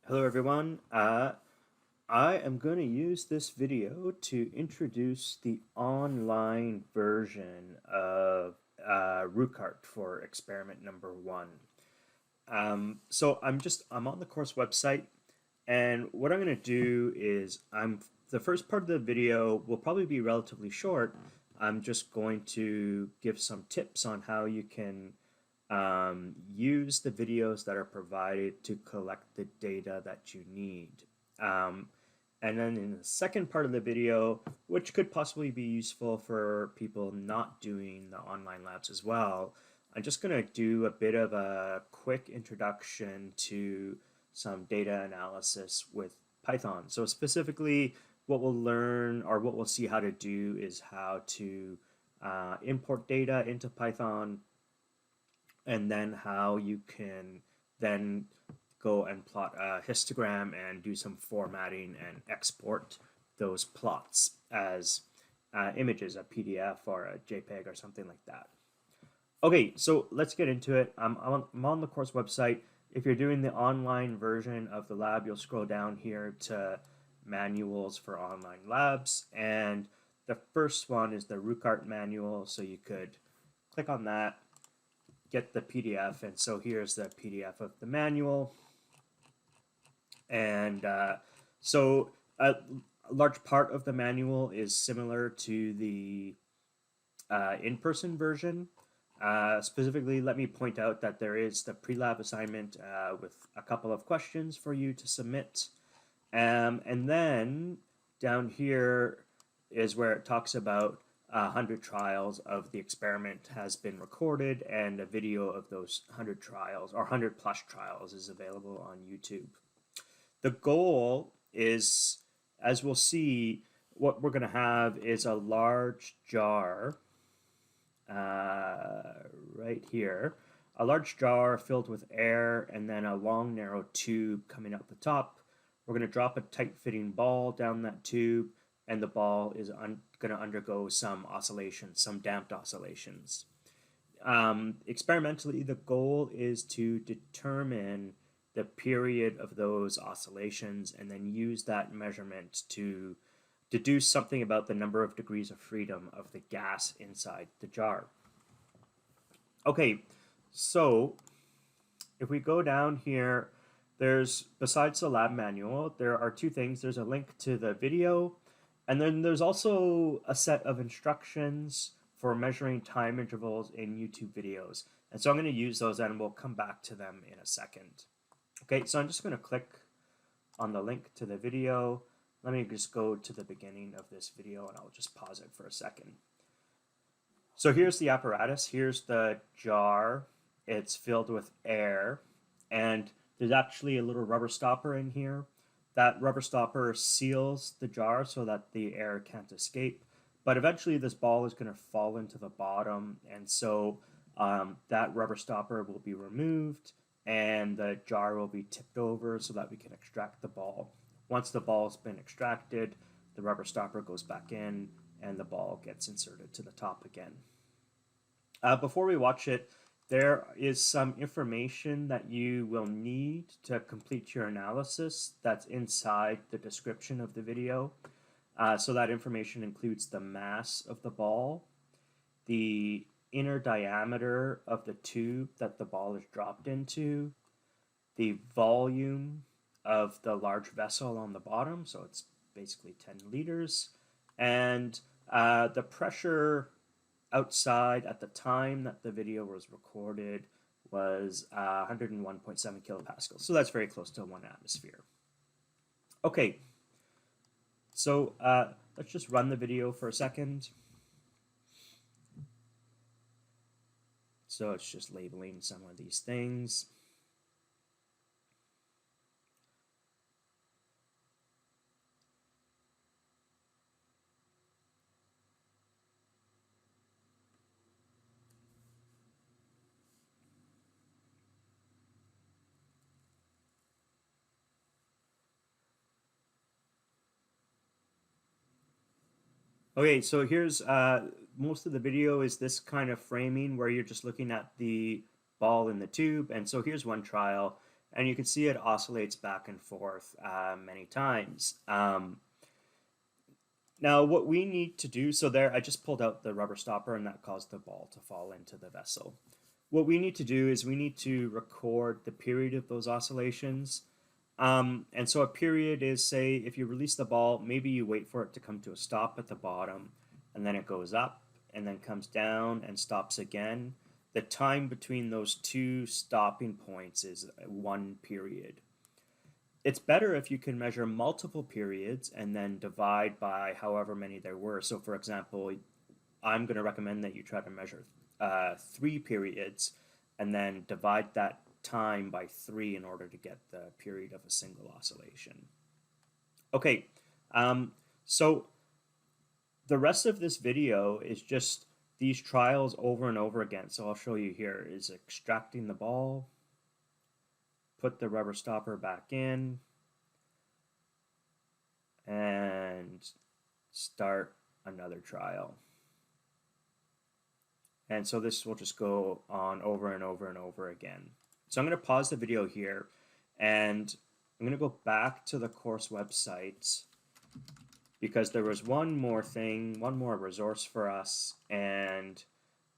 Hello everyone. I am going to use this video to introduce the online version of Ruchardt for experiment number 1. I'm on the course website, and what I'm going to do is the first part of the video will probably be relatively short. I'm just going to give some tips on how you can use the videos that are provided to collect the data that you need. And then in the second part of the video, which could possibly be useful for people not doing the online labs as well, I'm just going to do a bit of a quick introduction to some data analysis with Python. So specifically, what we'll learn or what we'll see how to do is how to import data into Python, and then how you can then go and plot a histogram and do some formatting and export those plots as images, a PDF or a JPEG or something like that. Okay, so let's get into it. I'm on the course website. If you're doing the online version of the lab, you'll scroll down here to manuals for online labs. And the first one is the Ruchardt manual. So you could click on that, get the PDF. And so here's the PDF of the manual. And so a large part of the manual is similar to the in-person version. Specifically, let me point out that there is the pre-lab assignment with a couple of questions for you to submit. And then down here is where it talks about 100 trials of the experiment has been recorded, and a video of those 100 trials or 100 plus trials is available on YouTube. The goal is, as we'll see, what we're going to have is a large jar right here, a large jar filled with air, and then a long narrow tube coming out the top. We're going to drop a tight-fitting ball down that tube, and the ball is going to undergo some oscillations, some damped oscillations. Experimentally, the goal is to determine the period of those oscillations and then use that measurement to deduce something about the number of degrees of freedom of the gas inside the jar. Okay, so if we go down here, besides the lab manual, there are two things. There's a link to the video, and then there's also a set of instructions for measuring time intervals in YouTube videos. And so I'm going to use those, and we'll come back to them in a second. Okay, so I'm just going to click on the link to the video. Let me just go to the beginning of this video, and I'll just pause it for a second. So here's the apparatus. Here's the jar. It's filled with air, and there's actually a little rubber stopper in here. That rubber stopper seals the jar so that the air can't escape. But eventually this ball is going to fall into the bottom, and so that rubber stopper will be removed, and the jar will be tipped over so that we can extract the ball. Once the ball's been extracted, the rubber stopper goes back in, and the ball gets inserted to the top again. Before we watch it, there is some information that you will need to complete your analysis that's inside the description of the video. So that information includes the mass of the ball, the inner diameter of the tube that the ball is dropped into, the volume of the large vessel on the bottom, so it's basically 10 liters, and the pressure outside at the time that the video was recorded was 101.7 kilopascals. So that's very close to 1 atmosphere. Okay, so let's just run the video for a second. So it's just labeling some of these things. Okay, so here's most of the video is this kind of framing where you're just looking at the ball in the tube. And so here's one trial. and you can see it oscillates back and forth many times. Now what we need to do, so there I just pulled out the rubber stopper and that caused the ball to fall into the vessel. What we need to do is we need to record the period of those oscillations. And so a period is, say, if you release the ball, maybe you wait for it to come to a stop at the bottom, and then it goes up, and then comes down and stops again. The time between those two stopping points is one period. It's better if you can measure multiple periods and then divide by however many there were. So for example, I'm going to recommend that you try to measure 3 periods and then divide that time by 3 in order to get the period of a single oscillation. Okay, so the rest of this video is just these trials over and over again. So I'll show you here is extracting the ball, put the rubber stopper back in, and start another trial. And so this will just go on over and over and over again. So I'm going to pause the video here, and I'm going to go back to the course website because there was one more thing, one more resource for us, and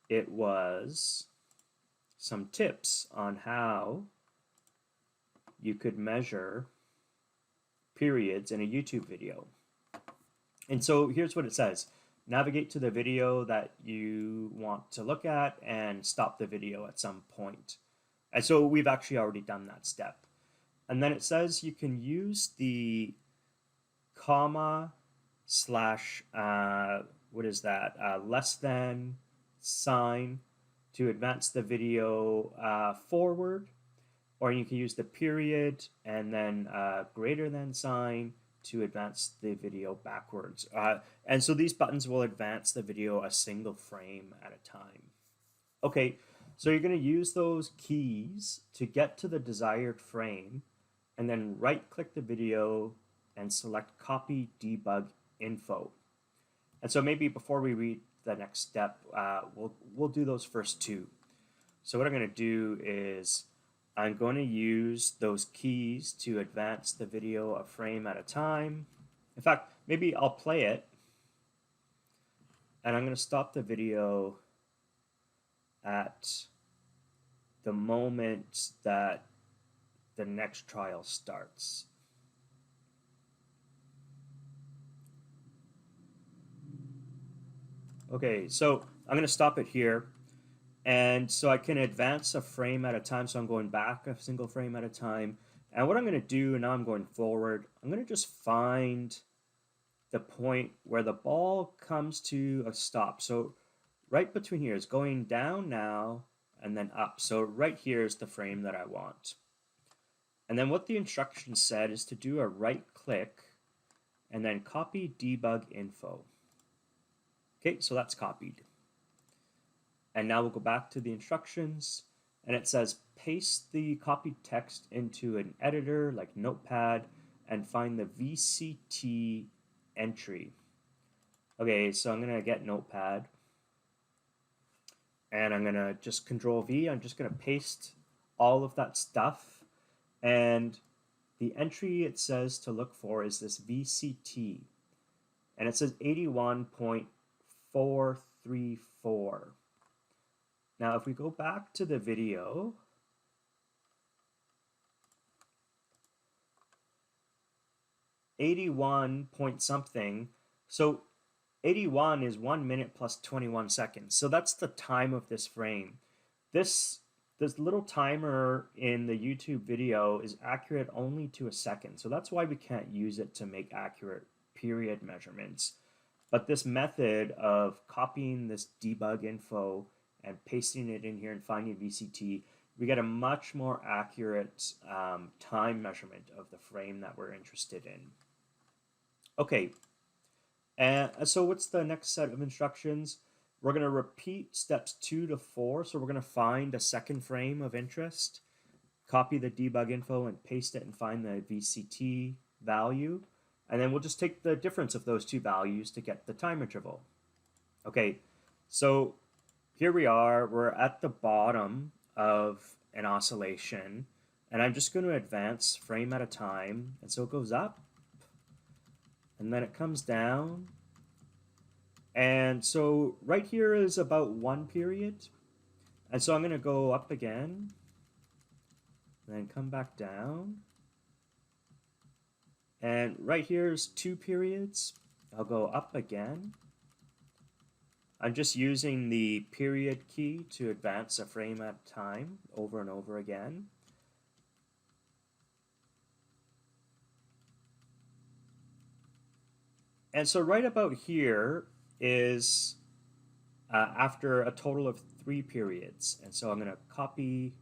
it was some tips on how you could measure periods in a YouTube video. And so here's what it says. Navigate to the video that you want to look at and stop the video at some point. And so we've actually already done that step. And then it says you can use the comma slash, less than sign to advance the video forward, or you can use the period and then greater than sign to advance the video backwards. And so these buttons will advance the video a single frame at a time. Okay, so you're going to use those keys to get to the desired frame, and then right-click the video and select Copy Debug Info. And so maybe before we read the next step, we'll do those first two. So what I'm going to do is I'm going to use those keys to advance the video a frame at a time. In fact, maybe I'll play it, and I'm going to stop the video at the moment that the next trial starts. Okay, so I'm going to stop it here. And so I can advance a frame at a time, so I'm going back a single frame at a time. And what I'm going to do, now I'm going forward, I'm going to just find the point where the ball comes to a stop. So right between here is going down now and then up. So right here is the frame that I want. And then what the instructions said is to do a right click and then copy debug info. Okay, so that's copied. And now we'll go back to the instructions, and it says paste the copied text into an editor like Notepad and find the VCT entry. Okay, so I'm going to get Notepad, and I'm going to just Control V. I'm just going to paste all of that stuff, and the entry it says to look for is this VCT, and it says 81.434. Now, if we go back to the video, '81 point something, so 81 is 1 minute plus 21 seconds. So that's the time of this frame. This little timer in the YouTube video is accurate only to a second. So that's why we can't use it to make accurate period measurements. But this method of copying this debug info and pasting it in here and finding VCT, we get a much more accurate time measurement of the frame that we're interested in. Okay, and so what's the next set of instructions? We're going to repeat steps 2 to 4. So we're going to find a second frame of interest, copy the debug info and paste it and find the VCT value. And then we'll just take the difference of those two values to get the time interval. Okay, so here we are, we're at the bottom of an oscillation, and I'm just going to advance frame at a time. And so it goes up, and then it comes down. And so right here is about 1 period. And so I'm going to go up again, and then come back down. And right here is 2 periods. I'll go up again. I'm just using the period key to advance a frame at a time over and over again. And so right about here is after a total of 3 periods. And so I'm going to copy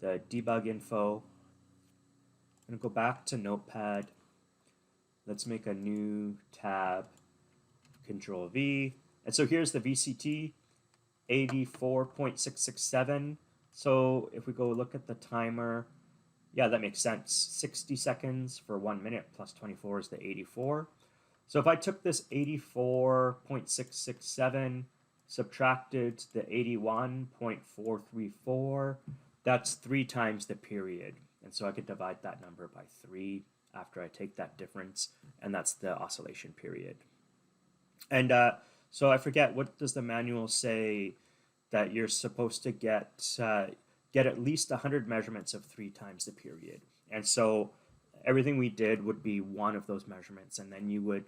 the debug info. I'm going to go back to Notepad. Let's make a new tab, Control V. And so here's the VCT, 84.667. So if we go look at the timer, yeah, that makes sense. 60 seconds for 1 minute plus 24 is the 84. So if I took this 84.667, subtracted the 81.434, that's 3 times the period. And so I could divide that number by 3 after I take that difference, and that's the oscillation period. And so I forget, what does the manual say that you're supposed to get at least 100 measurements of 3 times the period. And so everything we did would be one of those measurements, and then you would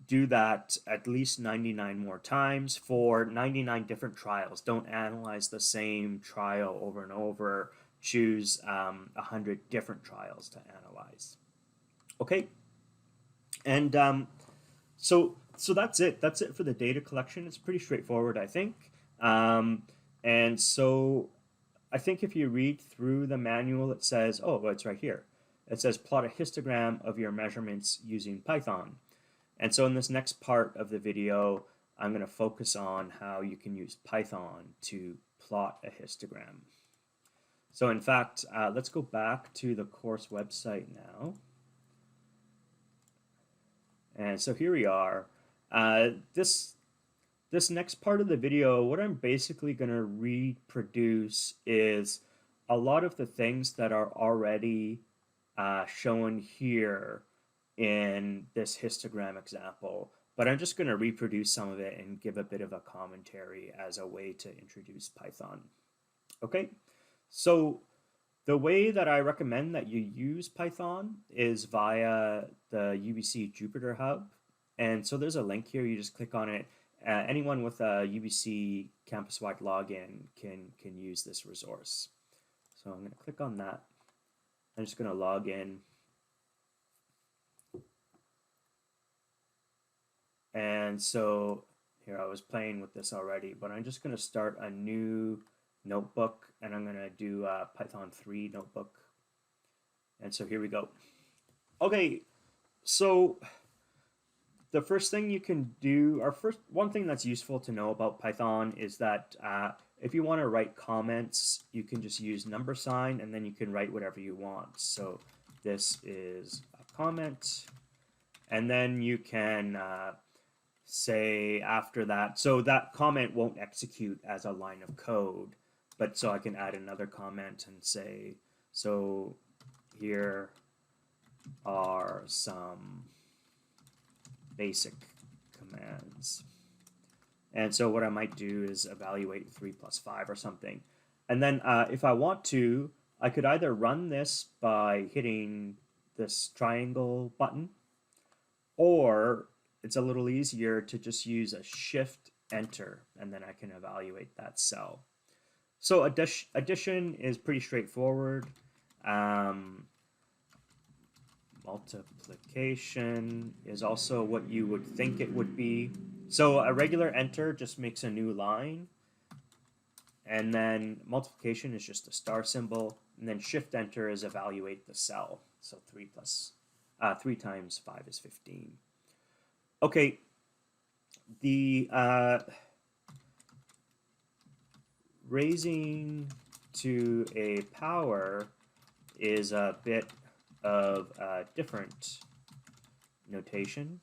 do that at least 99 more times for 99 different trials. Don't analyze the same trial over and over. Choose 100 different trials to analyze. Okay, and so that's it. That's it for the data collection. It's pretty straightforward, I think. And so I think if you read through the manual, it says, oh, well, it's right here. It says plot a histogram of your measurements using Python. And so in this next part of the video, I'm going to focus on how you can use Python to plot a histogram. So in fact, let's go back to the course website now. And so here we are. This next part of the video, what I'm basically going to reproduce is a lot of the things that are already shown here in this histogram example, but I'm just going to reproduce some of it and give a bit of a commentary as a way to introduce Python. Okay, so the way that I recommend that you use Python is via the UBC Jupyter Hub. And so there's a link here, you just click on it. Anyone with a UBC campus-wide login can use this resource. So I'm going to click on that. I'm just going to log in. And so here, I was playing with this already, but I'm just going to start a new notebook, and I'm going to do a Python 3 notebook. And so here we go. Okay, so the first thing you can do, one thing that's useful to know about Python is that if you want to write comments, you can just use $, and then you can write whatever you want. So this is a comment, and then you can say after that, so that comment won't execute as a line of code, but so I can add another comment and say, so here are some basic commands. And so what I might do is evaluate 3 plus 5 or something. And then if I want to, I could either run this by hitting this triangle button, or it's a little easier to just use a Shift Enter, and then I can evaluate that cell. So addition is pretty straightforward. Multiplication is also what you would think it would be. So a regular enter just makes a new line, and then multiplication is just a star symbol, and then Shift Enter is evaluate the cell. So 3 times 5 is 15. Okay, the raising to a power is a bit of a different notation.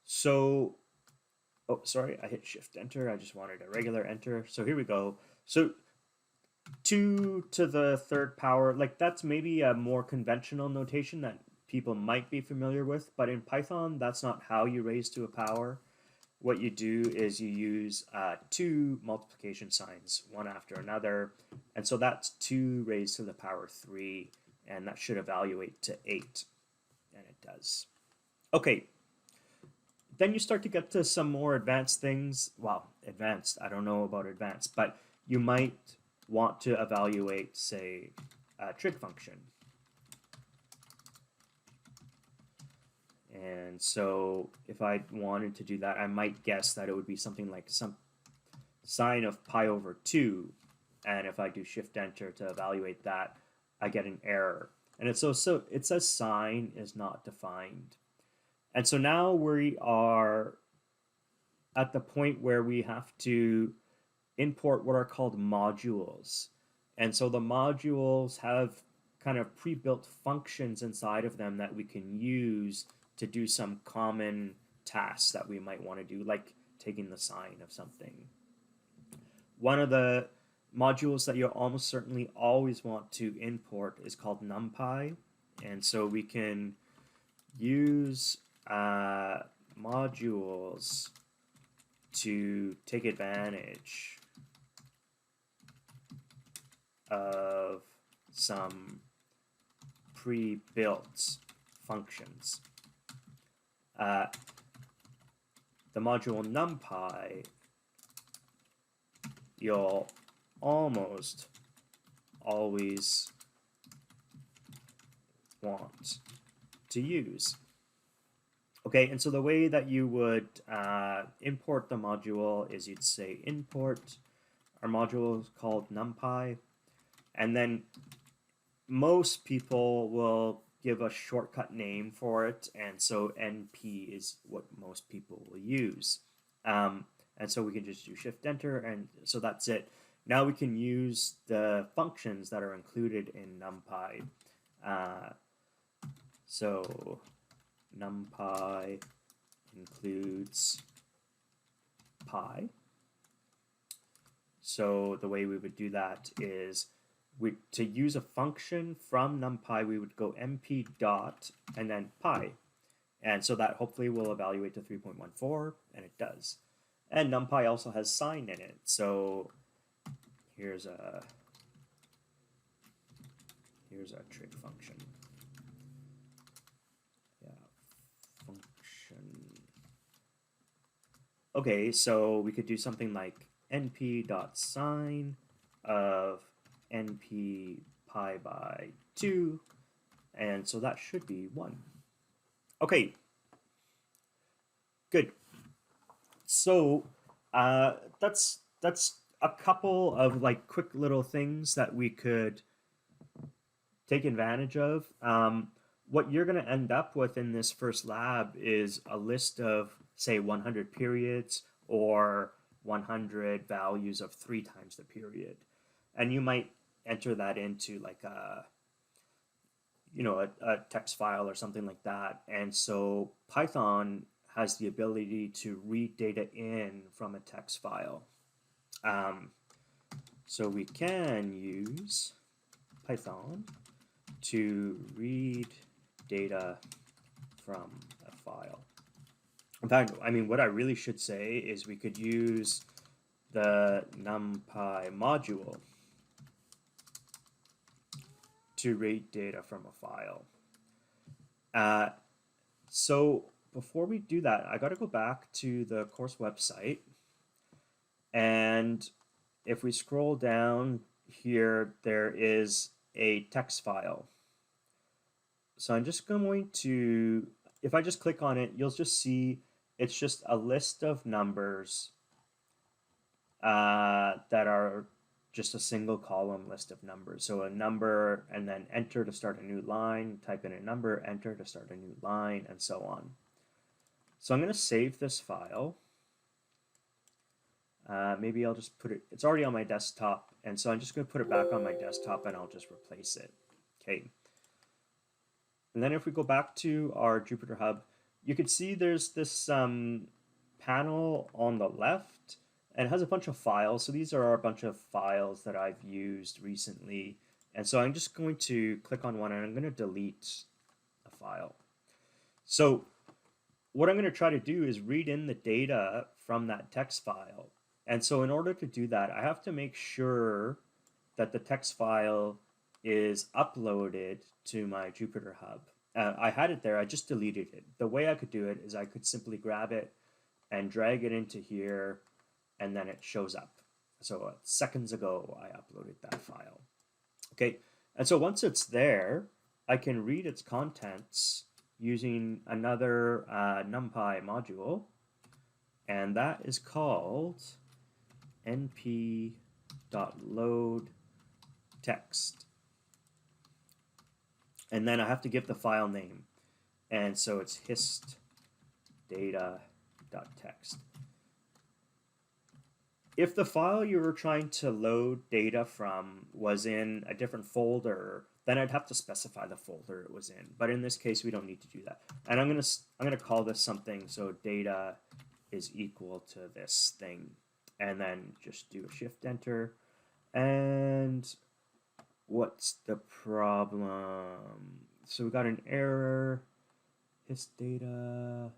So Oh, sorry, I hit Shift Enter. I just wanted a regular enter. So here we go. So 2 to the third power, like that's maybe a more conventional notation that people might be familiar with, but in Python, that's not how you raise to a power. What you do is you use 2 multiplication signs, one after another, and so that's 2 raised to the power 3, and that should evaluate to 8, and it does. Okay, then you start to get to some more advanced things. Well, advanced, I don't know about advanced, but you might want to evaluate, say, a trig function. And so if I wanted to do that, I might guess that it would be something like some sine of pi over 2. And if I do Shift Enter to evaluate that, I get an error. And it's so it says sine is not defined. And so now we are at the point where we have to import what are called modules. And so the modules have kind of pre-built functions inside of them that we can use to do some common tasks that we might want to do, like taking the sine of something. One of the modules that you'll almost certainly always want to import is called Numpy. And so we can use modules to take advantage of some pre-built functions. The module Numpy you'll almost always want to use. Okay, and so the way that you would import the module is you'd say import. Our module is called Numpy, and then most people will give a shortcut name for it, and so NP is what most people will use. And so we can just do Shift Enter, and so that's it. Now we can use the functions that are included in Numpy. So Numpy includes pi. So the way we would do that is to use a function from Numpy, we would go np dot and then pi. And so that hopefully will evaluate to 3.14, and it does. And Numpy also has sine in it. So here's a trig function. Yeah, function. Okay, so we could do something like np.sine of np pi by 2, and so that should be 1. Okay, good. So that's a couple of like quick little things that we could take advantage of. What you're going to end up with in this first lab is a list of, say, 100 periods or 100 values of 3 times the period. And you might enter that into like a text file or something like that. And so Python has the ability to read data in from a text file. So we can use Python to read data from a file. In fact, I mean, what I really should say is we could use the Numpy module to read data from a file. So before we do that, I got to go back to the course website, and if we scroll down here, there is a text file. So I'm just going to, if I just click on it, you'll just see it's just a list of numbers that are just a single column list of numbers. So a number, and then enter to start a new line, type in a number, enter to start a new line, and so on. So I'm going to save this file. Maybe I'll just put it, it's already on my desktop, and so I'm just going to put it back on my desktop and I'll just replace it. Okay. And then if we go back to our Jupyter Hub, you can see there's this panel on the left, and it has a bunch of files. So these are a bunch of files that I've used recently. And so I'm just going to click on one and I'm going to delete a file. So what I'm going to try to do is read in the data from that text file. And so in order to do that, I have to make sure that the text file is uploaded to my Jupyter Hub. I had it there, I just deleted it. The way I could do it is I could simply grab it and drag it into here, and then it shows up. So seconds ago, I uploaded that file. Okay, and so once it's there, I can read its contents using another Numpy module, and that is called np.loadText. And then I have to give the file name. And so it's histdata.txt. If the file you were trying to load data from was in a different folder, then I'd have to specify the folder it was in. But in this case, we don't need to do that. And I'm gonna call this something, so data is equal to this thing. And then just do a shift enter. And what's the problem? So we got an error, histdata.txt.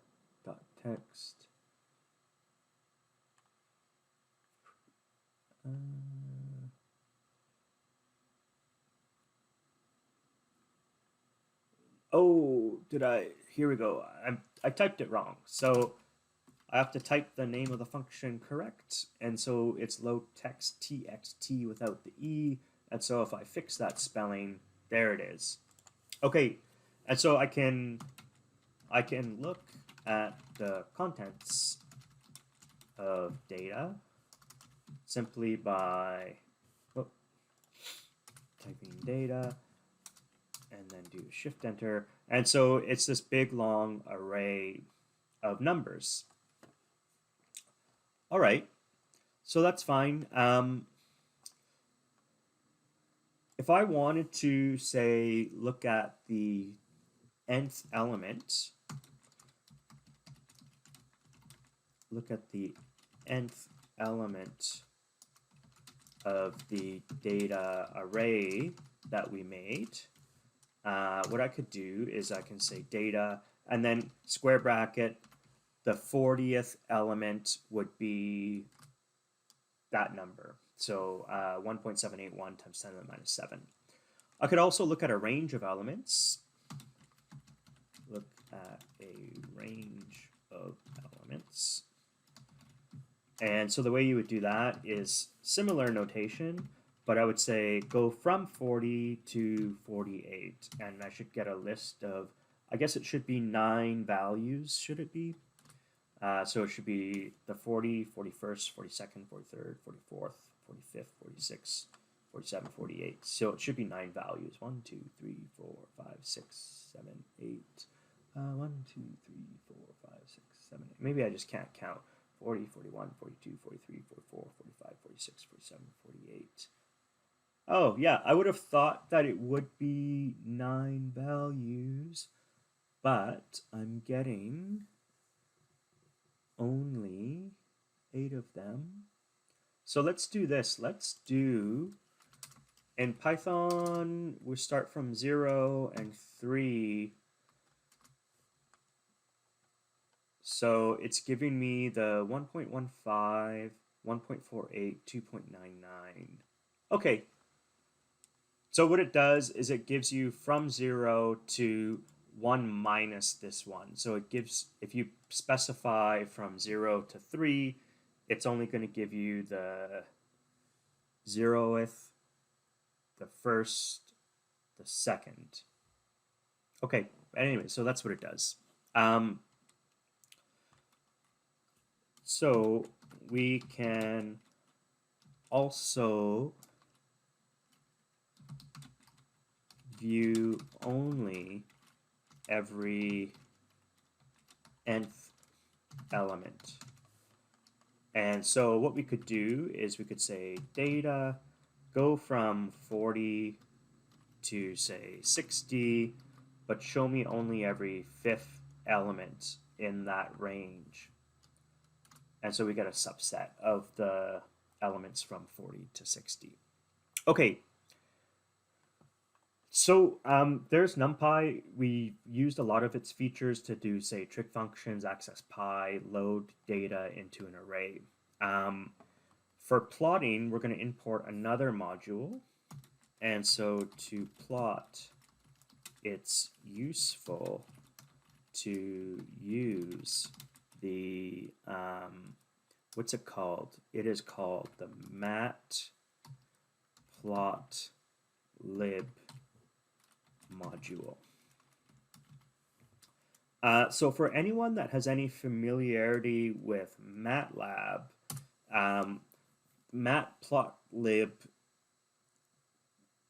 Oh, here we go. I typed it wrong. So I have to type the name of the function correct. And so it's load text txt without the E. And so if I fix that spelling, there it is. Okay, and so I can look at the contents of data simply by typing data and then do a shift enter. And so it's this big long array of numbers. All right, so that's fine. If I wanted to, say, look at the nth element, of the data array that we made, what I could do is I can say data, and then square bracket, the 40th element would be that number. So 1.781 times 10 to the minus 7. I could also look at a range of elements. Look at a range of elements. And so the way you would do that is similar notation, but I would say go from 40 to 48, and I should get a list of, I guess it should be 9 values, should it be? So it should be the 40, 41st, 42nd, 43rd, 44th, 45th, 46th, 47, 48. So it should be 9 values. 1, 2, 3, 4, 5, 6, 7, 8. 1, 2, 3, 4, 5, 6, 7, 8. Maybe I just can't count. 40, 41, 42, 43, 44, 45, 46, 47, 48. Oh, yeah, I would have thought that it would be 9 values, but I'm getting only 8 of them. So let's do this. Let's do, in Python, we start from 0 and 3. So it's giving me the 1.15, 1.48, 2.99. Okay. So what it does is it gives you from 0 to 1 minus this one. So it gives, if you specify from 0 to 3, it's only going to give you the 0th, the 1st, the 2nd. Okay, anyway, so that's what it does. So we can also view only every nth element. And so what we could do is we could say data, go from 40 to say 60, but show me only every 5th element in that range. And so we get a subset of the elements from 40 to 60. Okay, so there's Numpy. We used a lot of its features to do, say, trig functions, access pi, load data into an array. For plotting, we're going to import another module. And so to plot, it's useful to use the, what's it called? It is called the matplotlib module. So for anyone that has any familiarity with MATLAB, matplotlib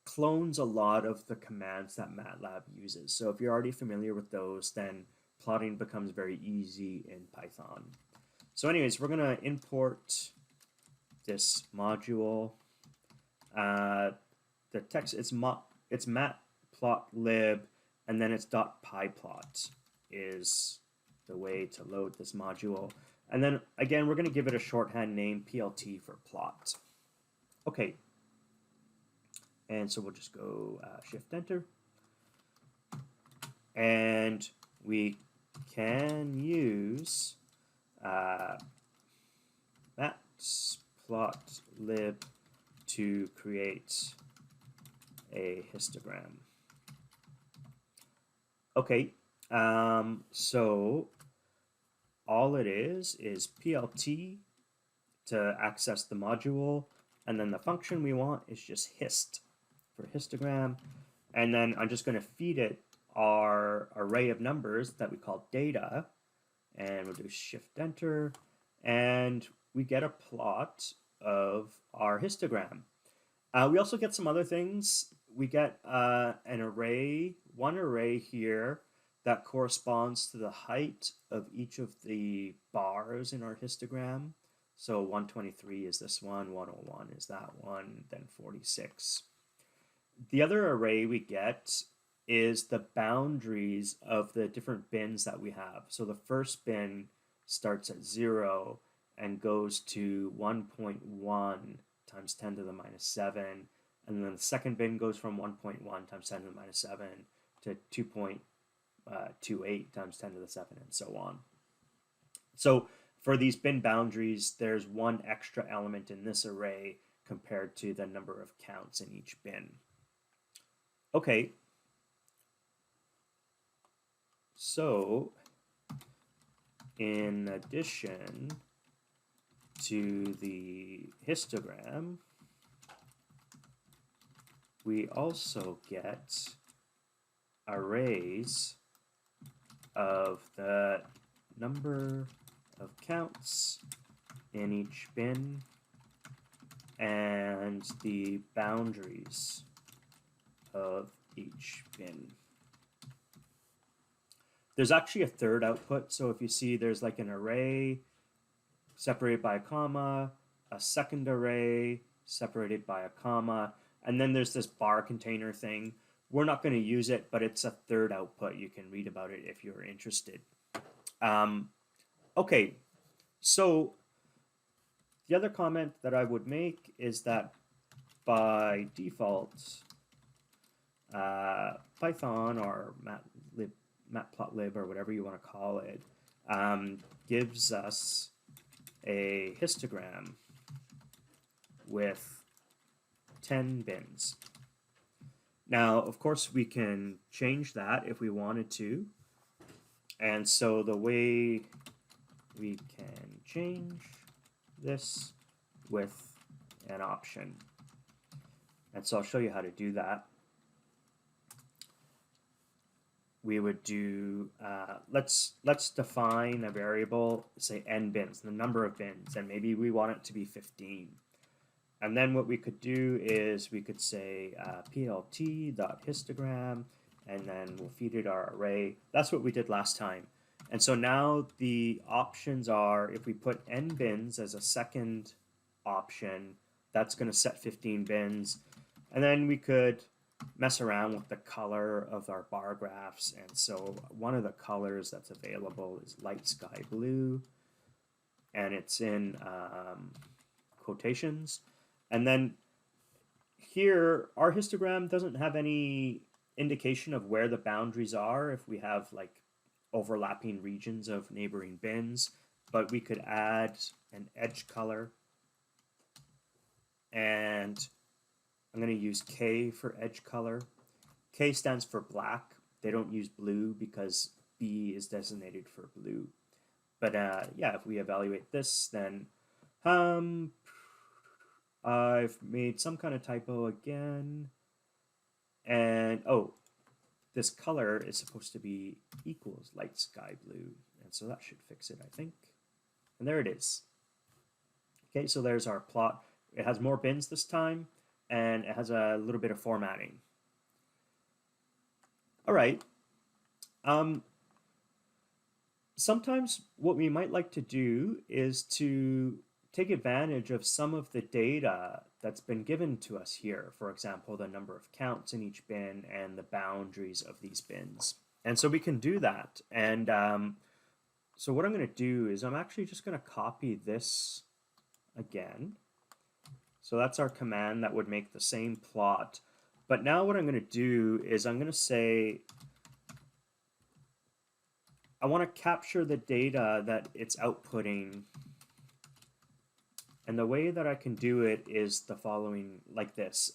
clones a lot of the commands that MATLAB uses. So if you're already familiar with those, then plotting becomes very easy in Python. So anyways, we're going to import this module. The text, it's matplotlib, and then it's .pyplot is the way to load this module. And then again, we're going to give it a shorthand name, PLT, for plot. Okay. And so we'll just go Shift Enter. And we can use matplotlib to create a histogram. Okay, so all it is PLT to access the module, and then the function we want is just hist for histogram, and then I'm just going to feed it our array of numbers that we call data, and we'll do Shift Enter, and we get a plot of our histogram. We also get some other things. We get an array, one array here that corresponds to the height of each of the bars in our histogram. So 123 is this one, 101 is that one, then 46. The other array we get is the boundaries of the different bins that we have. So the first bin starts at 0 and goes to 1.1 times 10 to the minus 7. And then the second bin goes from 1.1 times 10 to the minus 7 to 2.28 times 10 to the 7, and so on. So for these bin boundaries, there's one extra element in this array compared to the number of counts in each bin. Okay. So in addition to the histogram, we also get arrays of the number of counts in each bin and the boundaries of each bin. There's actually a third output, so if you see there's like an array separated by a comma, a second array separated by a comma, and then there's this bar container thing. We're not going to use it, but it's a third output. You can read about it if you're interested. Okay, so the other comment that I would make is that by default, Python or matplotlib or whatever you want to call it gives us a histogram with 10 bins. Now, of course, we can change that if we wanted to. And so the way we can change this with an option. And so I'll show you how to do that. We would do, let's define a variable, say n bins, the number of bins, and maybe we want it to be 15. And then what we could do is we could say plt.histogram, and then we'll feed it our array. That's what we did last time. And so now the options are, if we put n bins as a second option, that's going to set 15 bins. And then we could mess around with the color of our bar graphs. And so one of the colors that's available is light sky blue. and it's in quotations. And then here, our histogram doesn't have any indication of where the boundaries are if we have like overlapping regions of neighboring bins, but we could add an edge color, and I'm going to use K for edge color. K stands for black. They don't use blue because B is designated for blue. But yeah, if we evaluate this, then I've made some kind of typo again. And oh, this color is supposed to be equals light sky blue. And so that should fix it, I think. And there it is. Okay, so there's our plot. It has more bins this time, and it has a little bit of formatting. All right. Sometimes what we might like to do is to take advantage of some of the data that's been given to us here. For example, the number of counts in each bin and the boundaries of these bins. And so we can do that. And so what I'm going to do is I'm actually just going to copy this again. So that's our command that would make the same plot. But now what I'm going to do is I'm going to say I want to capture the data that it's outputting. And the way that I can do it is the following, like this.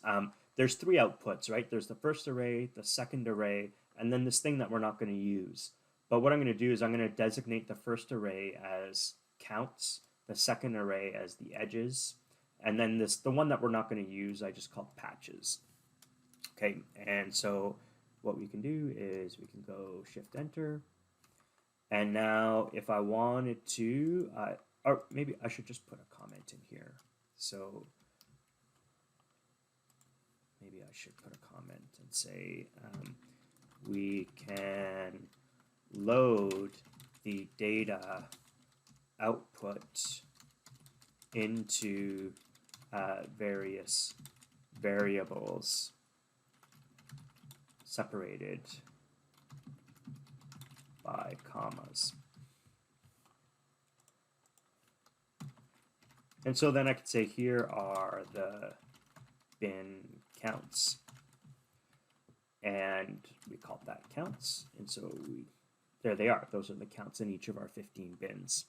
There's three outputs, right? There's the first array, the second array, and then this thing that we're not going to use. But what I'm going to do is I'm going to designate the first array as counts, the second array as the edges, and then the one that we're not going to use I just called patches. Okay, and so what we can do is we can go Shift Enter, and now if I wanted to, or maybe I should just put a comment in here. So maybe I should put a comment and say we can load the data output into various variables separated by commas. And so then I could say here are the bin counts. And we called that counts. And so there they are. Those are the counts in each of our 15 bins.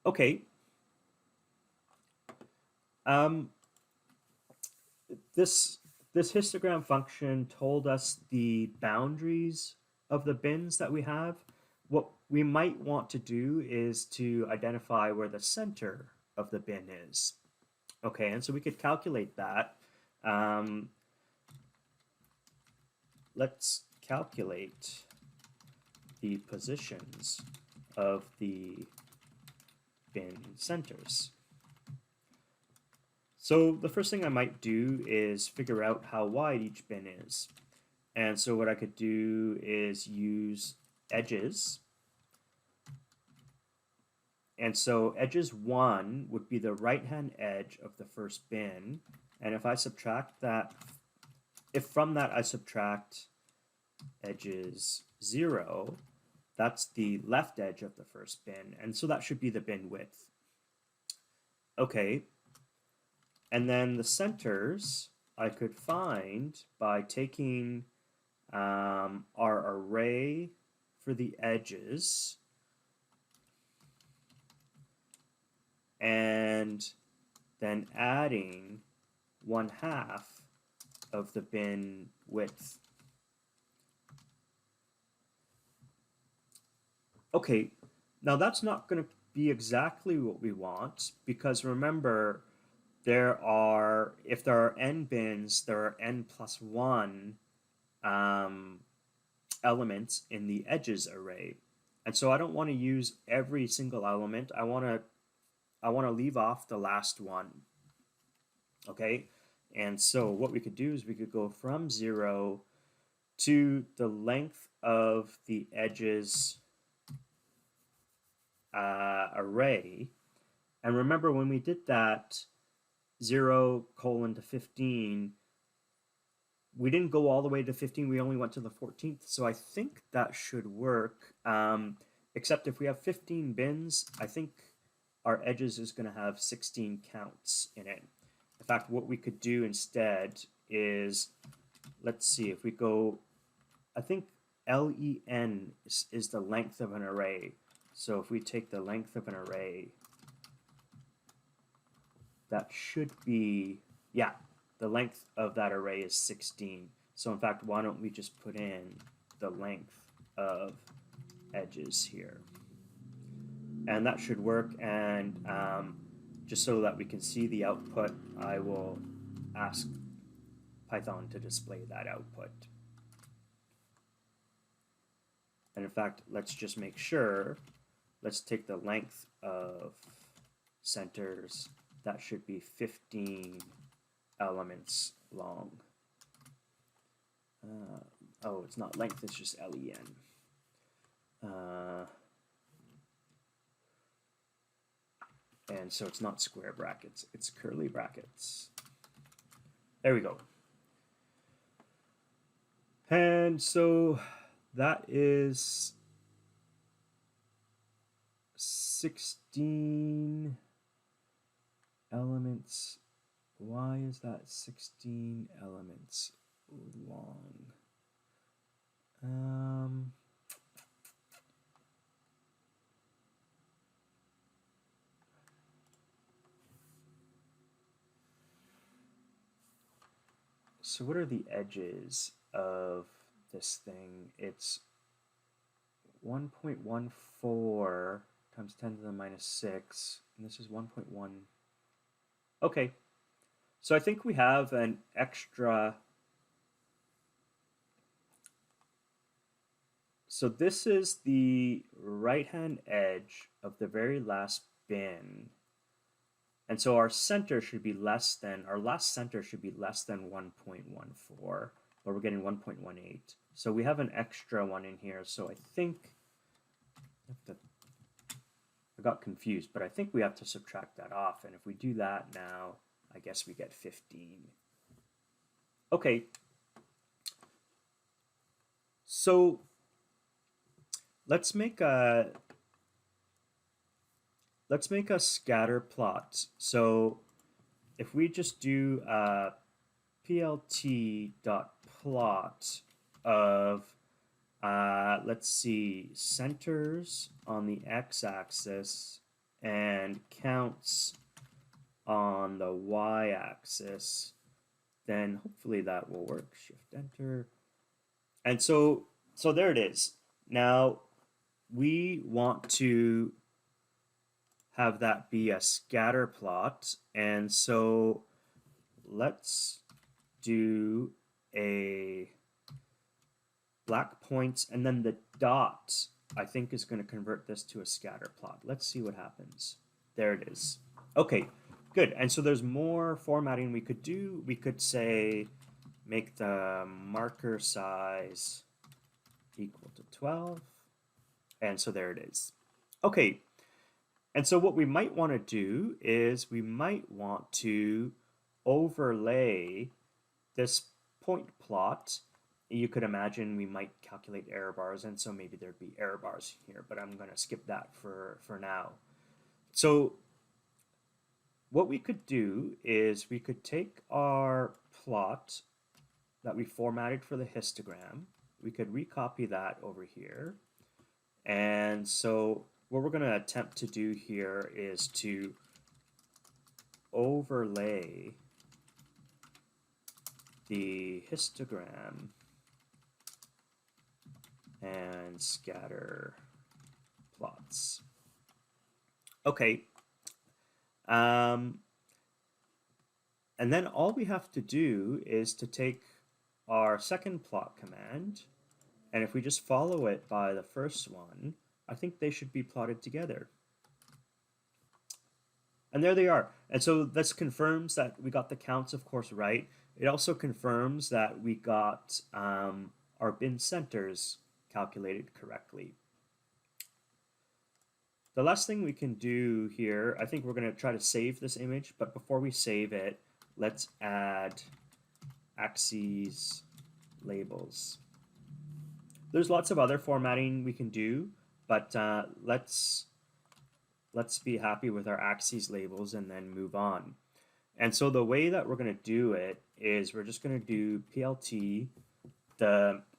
Okay. This histogram function told us the boundaries of the bins that we have. What we might want to do is to identify where the center of the bin is. Okay, and so we could calculate that. Let's calculate the positions of the bin centers. So the first thing I might do is figure out how wide each bin is. And so what I could do is use edges. And so edges 1 would be the right-hand edge of the first bin. And if I subtract that, if from that I subtract edges 0, that's the left edge of the first bin. And so that should be the bin width. Okay. And then the centers I could find by taking our array for the edges and then adding 1/2 of the bin width. Okay, now that's not going to be exactly what we want, because remember, if there are n bins, there are n plus 1 elements in the edges array. And so I don't want to use every single element. I want to leave off the last one. Okay? And so what we could do is we could go from 0 to the length of the edges array. And remember, when we did that 0 colon to 15, we didn't go all the way to 15, we only went to the 14th. So I think that should work. except if we have 15 bins, I think our edges is going to have 16 counts in it. In fact, what we could do instead is, let's see, if we go, I think len is the length of an array. So if we take the length of an array, that should be, yeah, the length of that array is 16. So in fact, why don't we just put in the length of edges here? And that should work. And just so that we can see the output, I will ask Python to display that output. And in fact, let's just make sure, let's take the length of centers. That should be 15 elements long. Oh, it's not length, it's just len. And so it's not square brackets, it's curly brackets. There we go. And so that is 16 elements. Why is that 16 elements long? So what are the edges of this thing? It's 1.14 times 10 to the minus 6, and this is 1.1. Okay, so I think we have an extra. So this is the right-hand edge of the very last bin. And so our center should be less than, our last center should be less than 1.14, but we're getting 1.18. So we have an extra one in here. So I think, I got confused, but I think we have to subtract that off. And if we do that now, I guess we get 15. Okay. So let's make a scatter plot. So if we just do a plt.plot of, let's see, centers on the x-axis and counts on the y-axis, then hopefully that will work. Shift enter. And so there it is. Now we want to have that be a scatter plot, and so let's do a black points, and then the dot I think is going to convert this to a scatter plot. Let's see what happens. There it is. Okay, good. And so there's more formatting we could do. We could say make the marker size equal to 12, and so there it is. Okay. And so what we might want to do is we might want to overlay this point plot. You could imagine we might calculate error bars, and so maybe there'd be error bars here, but I'm going to skip that for now. So what we could do is we could take our plot that we formatted for the histogram, we could recopy that over here, and so what we're going to attempt to do here is to overlay the histogram and scatter plots. Okay. And then all we have to do is to take our second plot command, and if we just follow it by the first one, I think they should be plotted together. And there they are. And so this confirms that we got the counts, of course, right. It also confirms that we got our bin centers calculated correctly. The last thing we can do here, I think we're going to try to save this image, but before we save it, let's add axes labels. There's lots of other formatting we can do, but let's be happy with our axes labels and then move on. And so the way that we're going to do it is we're just going to do plt,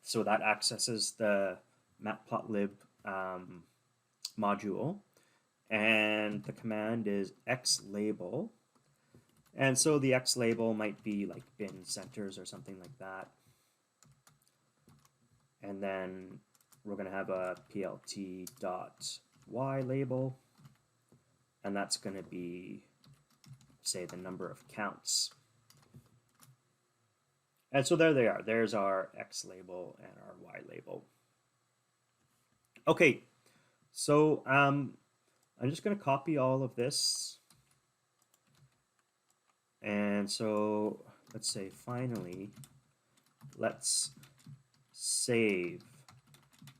so that accesses the matplotlib module, and the command is xlabel. And so the xlabel might be like bin centers or something like that. And then we're going to have a plt dot y label, and that's going to be, say, the number of counts. And so there they are. There's our X label and our Y label. Okay, so I'm just going to copy all of this. And so let's say finally, let's save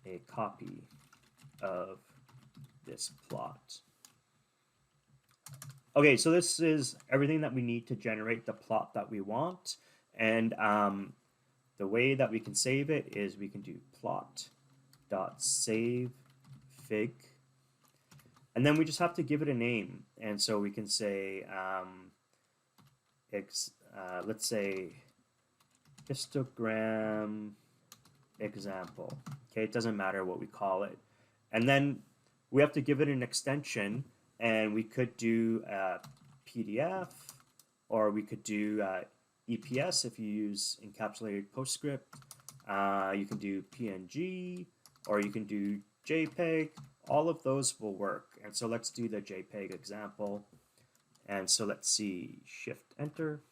a copy of this plot. Okay, so this is everything that we need to generate the plot that we want. And the way that we can save it is we can do plot.savefig. And then we just have to give it a name. And so we can say, let's say, histogram example. Okay, it doesn't matter what we call it. And then we have to give it an extension, and we could do PDF, or we could do EPS if you use encapsulated PostScript. You can do PNG, or you can do JPEG. All of those will work. And so let's do the JPEG example. And so let's see, Shift Enter.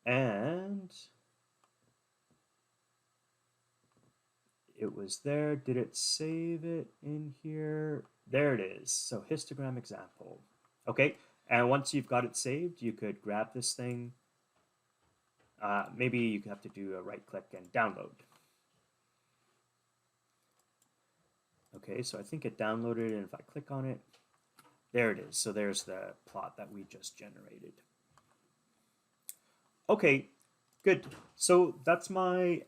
And it was there. Did it save it in here? There it is. So histogram example. Okay. And once you've got it saved, you could grab this thing. Maybe you have to do a right click and download. Okay, so I think it downloaded, and if I click on it, there it is. So there's the plot that we just generated. Okay, good. So that's my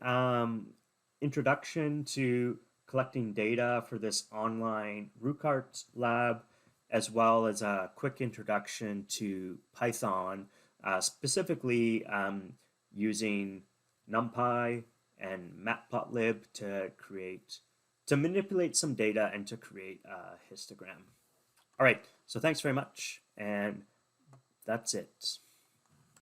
introduction to collecting data for this online Ruchardt lab, as well as a quick introduction to Python, specifically using Numpy and Matplotlib to manipulate some data and to create a histogram. All right, so thanks very much, and that's it.